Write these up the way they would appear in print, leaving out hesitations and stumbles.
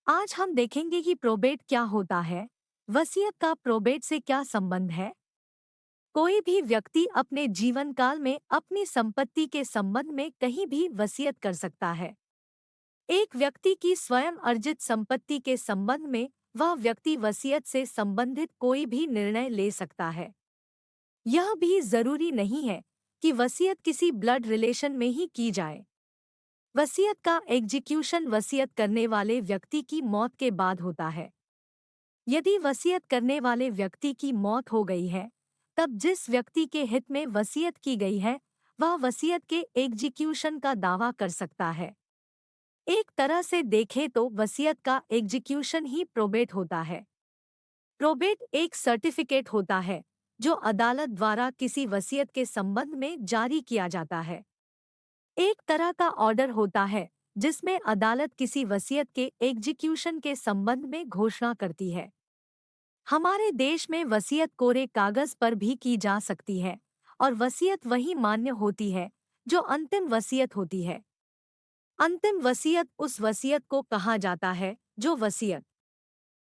आज हम देखेंगे कि प्रोबेट क्या होता है, वसीयत का प्रोबेट से क्या संबंध है। कोई भी व्यक्ति अपने जीवन काल में अपनी संपत्ति के संबंध में कहीं भी वसीयत कर सकता है। एक व्यक्ति की स्वयं अर्जित संपत्ति के संबंध में वह व्यक्ति वसीयत से संबंधित कोई भी निर्णय ले सकता है। यह भी जरूरी नहीं है कि वसीयत किसी ब्लड रिलेशन में ही की जाए। वसीयत का एग्जीक्यूशन वसीयत करने वाले व्यक्ति की मौत के बाद होता है। यदि वसीयत करने वाले व्यक्ति की मौत हो गई है, तब जिस व्यक्ति के हित में वसीयत की गई है, वह वसीयत के एग्जीक्यूशन का दावा कर सकता है। एक तरह से देखें तो वसीयत का एग्जीक्यूशन ही प्रोबेट होता है। प्रोबेट एक सर्टिफिकेट होता है जो अदालत द्वारा किसी वसीयत के संबंध में जारी किया जाता है। एक तरह का ऑर्डर होता है जिसमें अदालत किसी वसीयत के एग्जीक्यूशन के संबंध में घोषणा करती है। हमारे देश में वसीयत कोरे कागज पर भी की जा सकती है और वसीयत वही मान्य होती है जो अंतिम वसीयत होती है। अंतिम वसीयत उस वसीयत को कहा जाता है जो वसीयत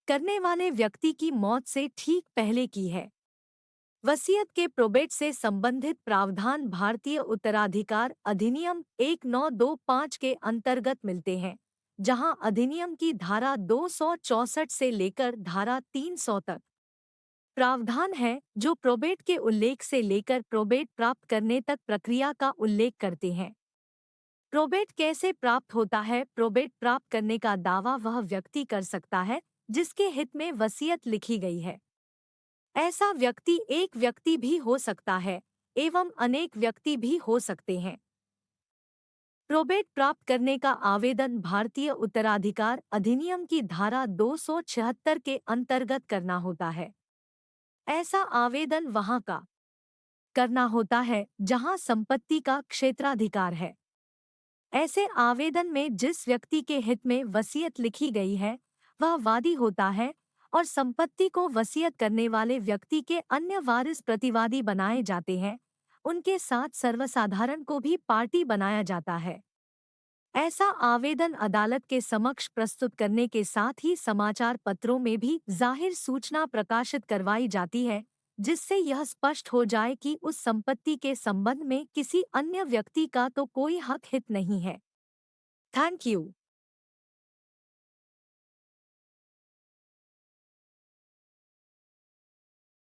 करने वाले व्यक्ति की मौत से ठीक पहले की है। वसीयत के प्रोबेट से संबंधित प्रावधान भारतीय उत्तराधिकार अधिनियम 1925 के अंतर्गत मिलते हैं, जहां अधिनियम की धारा 264 से लेकर धारा 300 तक प्रावधान है जो प्रोबेट के उल्लेख से लेकर प्रोबेट प्राप्त करने तक प्रक्रिया का उल्लेख करते हैं। प्रोबेट कैसे प्राप्त होता है? प्रोबेट प्राप्त करने का दावा वह व्यक्ति कर सकता है जिसके हित में वसीयत लिखी गई है। ऐसा व्यक्ति एक व्यक्ति भी हो सकता है एवं अनेक व्यक्ति भी हो सकते हैं। प्रोबेट प्राप्त करने का आवेदन भारतीय उत्तराधिकार अधिनियम की धारा 276 के अंतर्गत करना होता है। ऐसा आवेदन वहां का करना होता है जहां संपत्ति का क्षेत्राधिकार है। ऐसे आवेदन में जिस व्यक्ति के हित में वसीयत लिखी गई है, वह वादी होता है और संपत्ति को वसीयत करने वाले व्यक्ति के अन्य वारिस प्रतिवादी बनाए जाते हैं। उनके साथ सर्वसाधारण को भी पार्टी बनाया जाता है। ऐसा आवेदन अदालत के समक्ष प्रस्तुत करने के साथ ही समाचार पत्रों में भी जाहिर सूचना प्रकाशित करवाई जाती है, जिससे यह स्पष्ट हो जाए कि उस संपत्ति के संबंध में किसी अन्य व्यक्ति का तो कोई हक हित नहीं है। Thank you.